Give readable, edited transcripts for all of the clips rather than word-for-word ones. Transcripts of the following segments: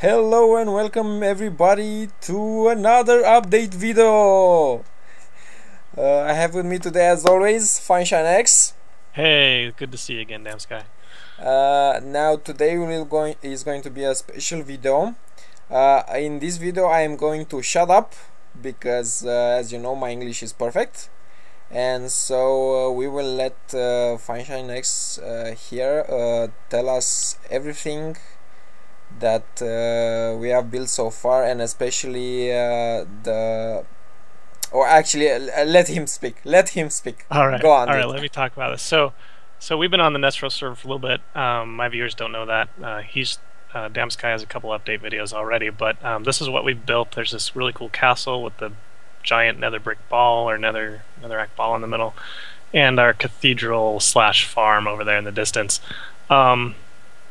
Hello and welcome everybody to another update video. I have with me today, as always, FunshineX. Hey, good to see you again, Damn Sky. Now today is going to be a special video. In this video I am going to shut up because as you know, my English is perfect, and so we will let FunshineX here tell us everything that we have built so far, and especially let him speak. All right, Go on, all right. dude. Let me talk about this. So we've been on the Neceros server for a little bit. My viewers don't know that. Damn Sky has a couple update videos already, but this is what we've built. There's this really cool castle with the giant nether brick ball or netherrack ball in the middle, and our cathedral / farm over there in the distance.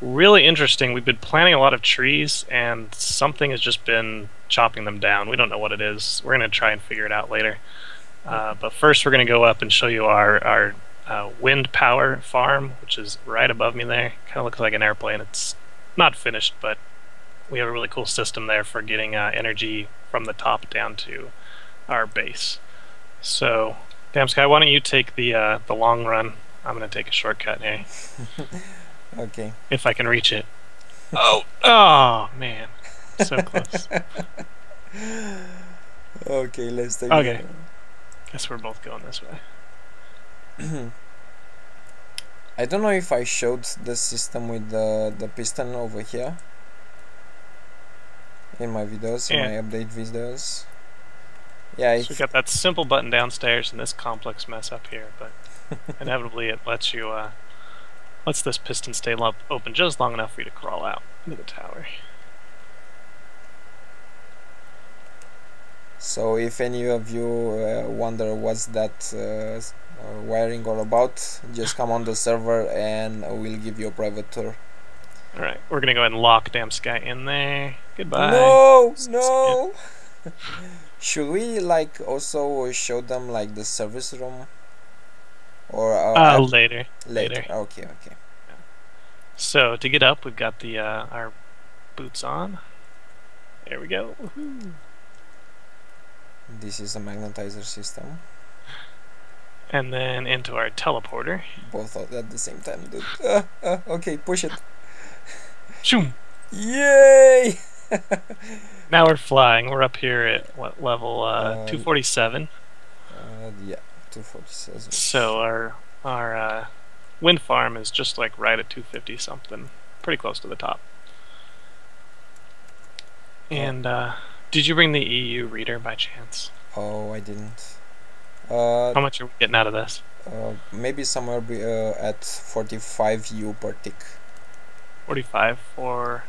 Really interesting. We've been planting a lot of trees, and something has just been chopping them down. We don't know what it is. We're going to try and figure it out later. But first, we're going to go up and show you our wind power farm, which is right above me there. Kind of looks like an airplane. It's not finished, but we have a really cool system there for getting energy from the top down to our base. So, Damn Sky, why don't you take the long run? I'm going to take a shortcut here. Okay. If I can reach it. Oh man, so close. Okay, let's take Okay. Guess we're both going this way. I don't know if I showed the system with the piston over here in my videos, in my update videos. Yeah, so we got that simple button downstairs and this complex mess up here, but inevitably it lets you lets this piston stay open just long enough for you to crawl out into the tower. So if any of you wonder what's that wiring all about, just come on the server and we'll give you a private tour. Alright, we're gonna go ahead and lock Damn Sky in there. Goodbye. No! Should we like also show them like the service room? Or later. Okay. Yeah. So to get up, we've got the our boots on. There we go. Woohoo. This is a magnetizer system. And then into our teleporter. Both at the same time, dude. Okay, push it. Shoom. Yay! Now we're flying. We're up here at what level? 247. Yeah. 247. So our wind farm is just like right at 250 something, pretty close to the top. And did you bring the EU reader by chance? Oh, I didn't. How much are we getting out of this? Maybe somewhere at 45 U per tick. 45 for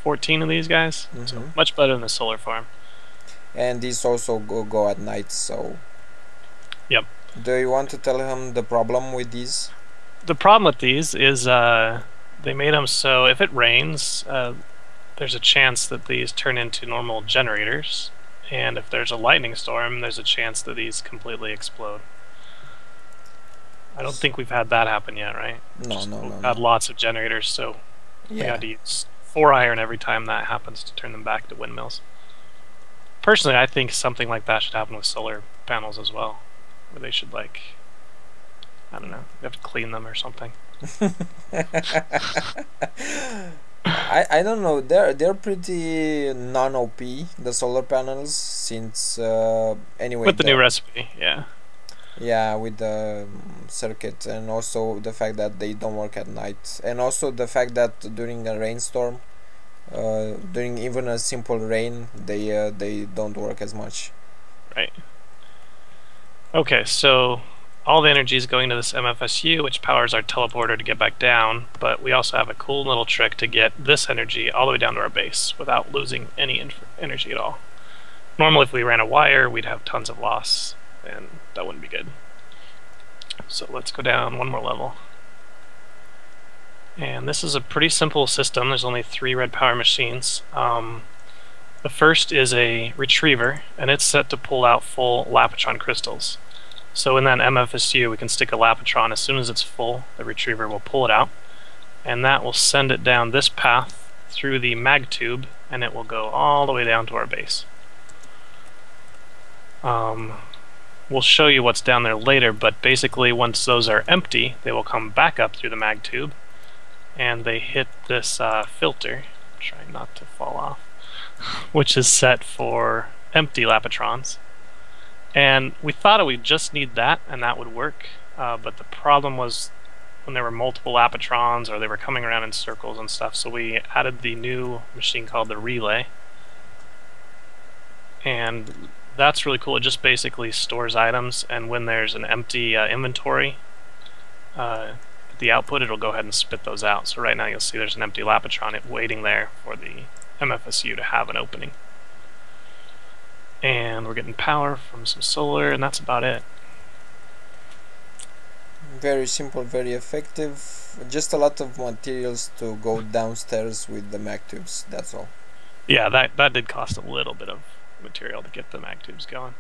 14 of these guys. So much better than the solar farm. And these also go at night, so. Yep. Do you want to tell him the problem with these? The problem with these is they made them so if it rains, there's a chance that these turn into normal generators, and if there's a lightning storm, there's a chance that these completely explode. I don't think we've had that happen yet, right? No. We've had lots of generators, so we had to use 4 iron every time that happens to turn them back to windmills. Personally, I think something like that should happen with solar panels as well, where they should, like, I don't know, you have to clean them or something. I don't know, they're pretty non-OP, the solar panels, since anyway, with the new recipe, yeah, with the circuit, and also the fact that they don't work at night, and also the fact that during a rainstorm, during even a simple rain, they don't work as much. Right. Okay, so all the energy is going to this MFSU, which powers our teleporter to get back down, but we also have a cool little trick to get this energy all the way down to our base without losing any energy at all. Normally if we ran a wire, we'd have tons of loss, and that wouldn't be good. So let's go down one more level. And this is a pretty simple system. There's only 3 red power machines. The first is a retriever, and it's set to pull out full Lapotron crystals. So in that MFSU, we can stick a Lapotron. As soon as it's full, the retriever will pull it out, and that will send it down this path through the mag tube, and it will go all the way down to our base. We'll show you what's down there later, but basically once those are empty, they will come back up through the mag tube, and they hit this filter, trying not to fall off, which is set for empty Lapatrons. And we thought we'd just need that, and that would work, but the problem was when there were multiple Lapatrons, or they were coming around in circles and stuff, so we added the new machine called the relay. And that's really cool. It just basically stores items, and when there's an empty inventory at the output, it'll go ahead and spit those out. So right now you'll see there's an empty Lapatron waiting there for the MFSU to have an opening. And we're getting power from some solar, and that's about it. Very simple, very effective. Just a lot of materials to go downstairs with the mag tubes, that's all. Yeah, that did cost a little bit of material to get the mag tubes going.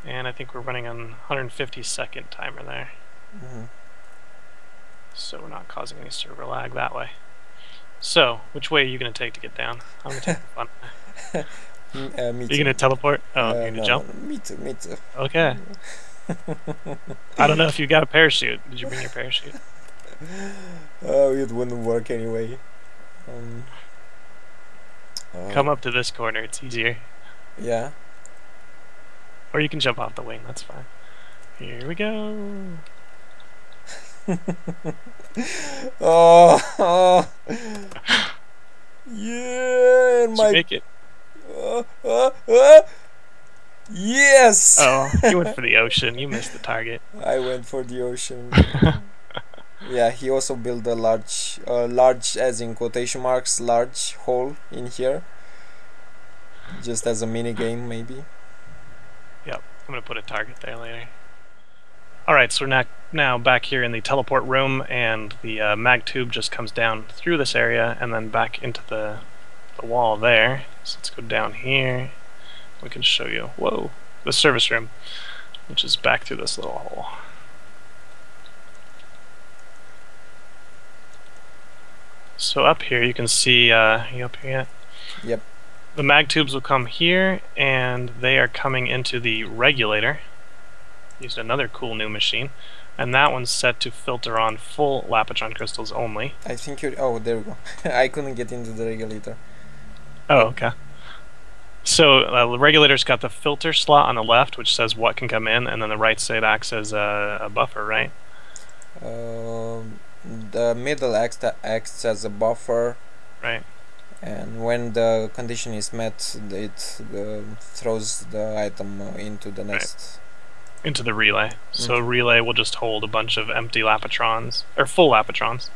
And I think we're running on 150-second timer there. So we're not causing any server lag that way. So, which way are you going to take to get down? I'm going to take the fun. Me Are you going to teleport? Oh, you're going to jump? No, me too. Okay. I don't know if you got a parachute. Did you bring your parachute? It wouldn't work anyway. Come up to this corner, it's easier. Yeah. Or you can jump off the wing, that's fine. Here we go. Oh. Yeah. Did you make it? Yes! Oh, you went for the ocean. You missed the target. I went for the ocean. Yeah, he also built a large, as in quotation marks, large hole in here. Just as a mini game, maybe. Yep, I'm going to put a target there later. Alright, so we're now back here in the teleport room, and the mag tube just comes down through this area and then back into the wall there. So let's go down here. We can show you, whoa, the service room, which is back through this little hole. So up here you can see, you up here yet? Yep. The mag tubes will come here, and they are coming into the regulator. Used another cool new machine, and that one's set to filter on full Lapatron crystals only. I think you're, oh, there we go. I couldn't get into the regulator. Oh, okay. So the regulator's got the filter slot on the left, which says what can come in, and then the right side acts as a buffer, right? The middle acts as a buffer. Right. And when the condition is met, it throws the item into the next. Right. Into the relay. So relay will just hold a bunch of empty Lapatrons, or full Lapatrons.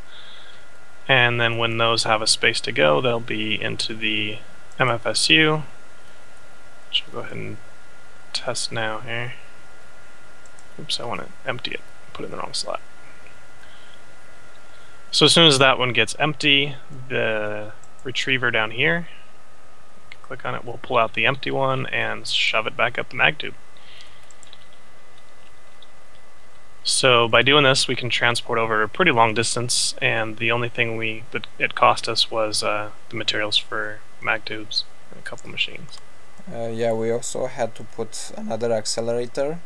And then when those have a space to go, they'll be into the MFSU. Which we'll go ahead and test now here. Oops, I want to empty it. Put it in the wrong slot. So as soon as that one gets empty, the retriever down here, click on it, we'll pull out the empty one and shove it back up the mag tube. So by doing this, we can transport over a pretty long distance, and the only thing that it cost us was the materials for mag tubes and a couple machines. Yeah, we also had to put another accelerator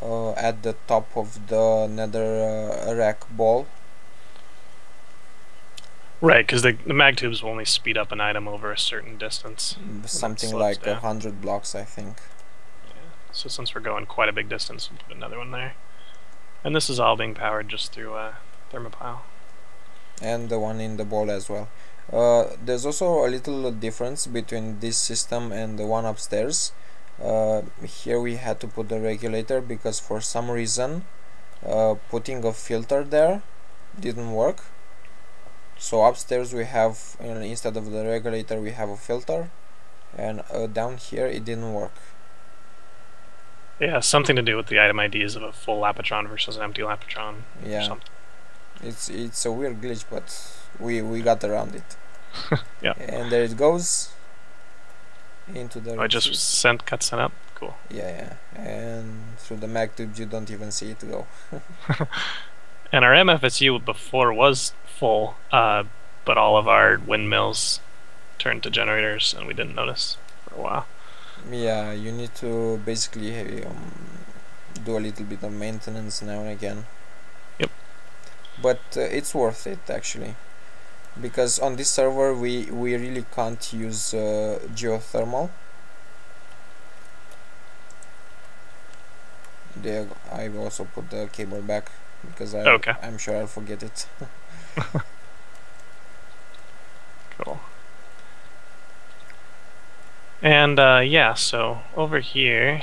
at the top of the nether rack ball. Right, because the mag tubes will only speed up an item over a certain distance. Something like 100 blocks, I think. Yeah. So since we're going quite a big distance, we'll put another one there. And this is all being powered just through thermopile. And the one in the ball as well. There's also a little difference between this system and the one upstairs. Here we had to put the regulator because for some reason putting a filter there didn't work. So upstairs we have, instead of the regulator, we have a filter, and down here it didn't work. Yeah, something to do with the item IDs of a full Lapatron versus an empty Lapatron. Yeah, or something. It's a weird glitch, but we got around it. Yeah. And there it goes into the. I just got sent up. Cool. Yeah, and through the mag tubes you don't even see it go. And our MFSU before was full, but but all of our windmills turned to generators, and we didn't notice for a while. Yeah, you need to basically do a little bit of maintenance now and again. Yep. But it's worth it actually, because on this server we really can't use geothermal. There, I've also put the cable back because I'm sure I'll forget it. Cool. And yeah, so over here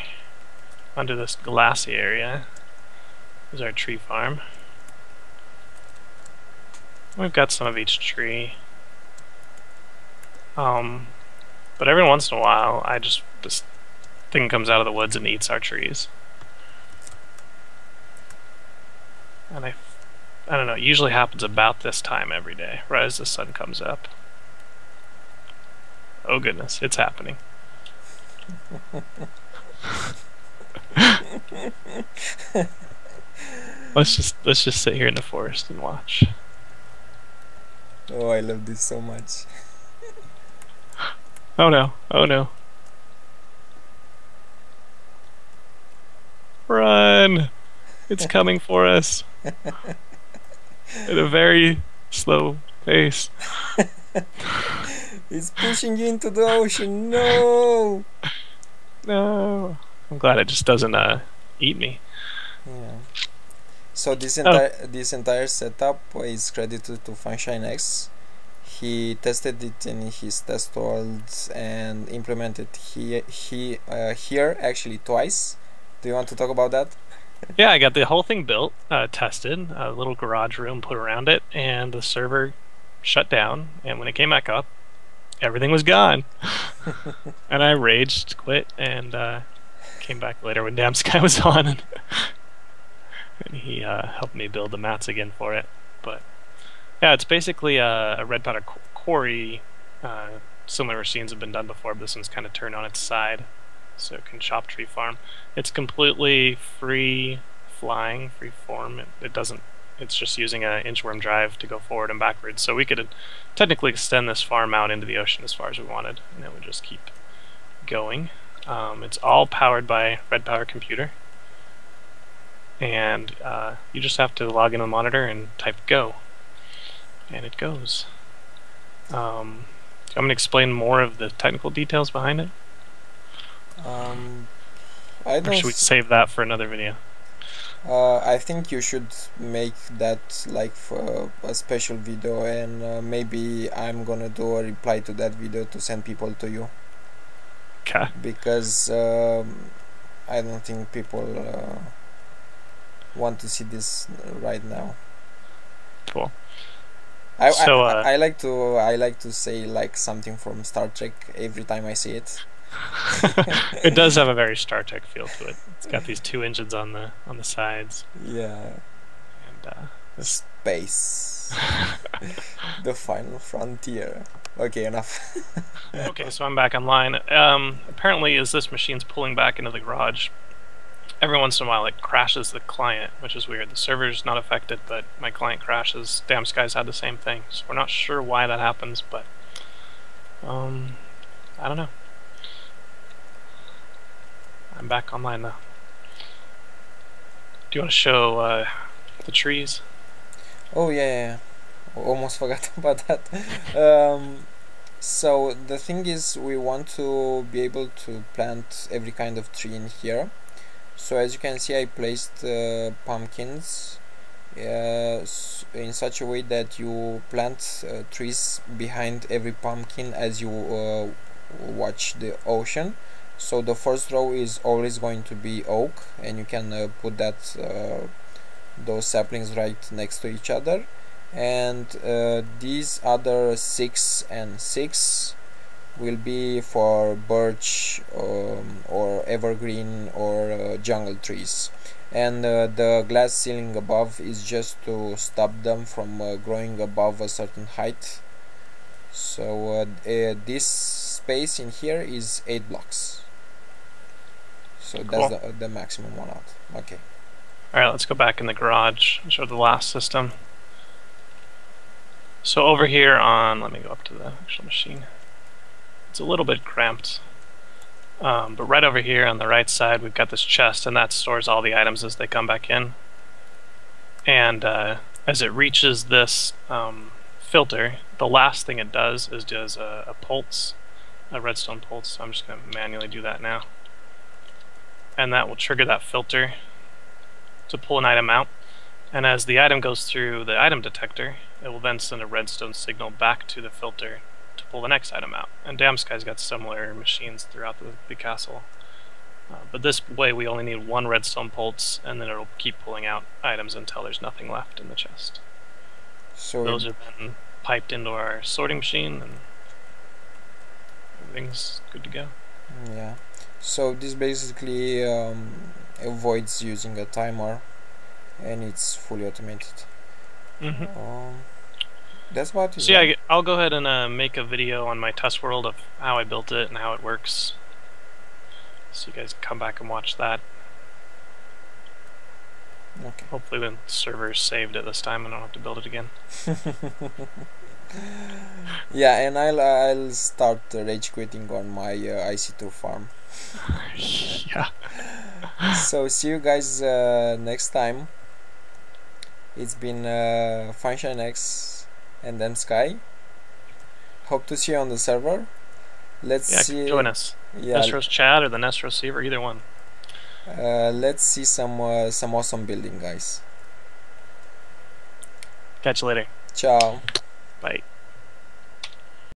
under this glassy area is our tree farm. We've got some of each tree. But every once in a while this thing comes out of the woods and eats our trees. And I don't know, it usually happens about this time every day, right as the sun comes up. Oh goodness, it's happening. Let's just sit here in the forest and watch. Oh, I love this so much. Oh no, oh no. Run! It's coming for us. At a very slow pace. It's pushing you into the ocean. No! No. I'm glad it just doesn't eat me. Yeah. So this entire setup is credited to FunshineX. He tested it in his test worlds and implemented here actually twice. Do you want to talk about that? Yeah, I got the whole thing built, tested, a little garage room put around it, and the server shut down, and when it came back up, everything was gone. And I raged, quit, and came back later when Damn Sky was on, and he helped me build the mats again for it. But yeah, it's basically a red powder quarry. Similar machines have been done before, but this one's kind of turned on its side, so it can chop tree farm. It's completely free flying, free form. It doesn't. It's just using an inchworm drive to go forward and backwards. So we could technically extend this farm out into the ocean as far as we wanted, and it would just keep going. It's all powered by RedPower computer, and you just have to log in the monitor and type go, and it goes. I'm going to explain more of the technical details behind it. I don't. Or should we save that for another video? I think you should make that like for a special video, and maybe I'm gonna do a reply to that video to send people to you. Okay. Because I don't think people want to see this right now. Cool. I like to say like something from Star Trek every time I see it. It does have a very Star Trek feel to it. It's got these two engines on the sides. Yeah. And space. The final frontier. Okay, enough. Okay, so I'm back online. Apparently, as this machine's pulling back into the garage, every once in a while it crashes the client, which is weird. The server's not affected, but my client crashes. Damn Sky's had the same thing, so we're not sure why that happens, but I don't know. I'm back online now. Do you want to show the trees? Oh yeah. Almost forgot about that. So the thing is, we want to be able to plant every kind of tree in here. So as you can see, I placed pumpkins in such a way that you plant trees behind every pumpkin as you watch the ocean. So the first row is always going to be oak, and you can put that those saplings right next to each other, and these other 6 and 6 will be for birch or evergreen or jungle trees, and the glass ceiling above is just to stop them from growing above a certain height. So this space in here is 8 blocks. So cool. That's the maximum one out. Okay. Alright, let's go back in the garage and show the last system. So over here on, let me go up to the actual machine. It's a little bit cramped. But right over here on the right side, we've got this chest, and that stores all the items as they come back in. And as it reaches this filter, the last thing it does is does a pulse, a redstone pulse. So I'm just going to manually do that now. And that will trigger that filter to pull an item out. And as the item goes through the item detector, it will then send a redstone signal back to the filter to pull the next item out. And Damsky's got similar machines throughout the castle. But this way we only need one redstone pulse, and then it'll keep pulling out items until there's nothing left in the chest. So those are then piped into our sorting machine, and everything's good to go. Yeah. So this basically avoids using a timer, and it's fully automated. That's about it. So yeah, I'll go ahead and make a video on my test world of how I built it and how it works. So you guys can come back and watch that. Okay. Hopefully the server's saved it this time and I don't have to build it again. Yeah, and I'll start rage quitting on my IC2 farm. Yeah. So see you guys next time. It's been FunshineX and then Sky. Hope to see you on the server. Let's see. Join us. Yeah. Neceros chat or the Neceros Server, either one. Let's see some awesome building, guys. Catch you later. Ciao. Bye.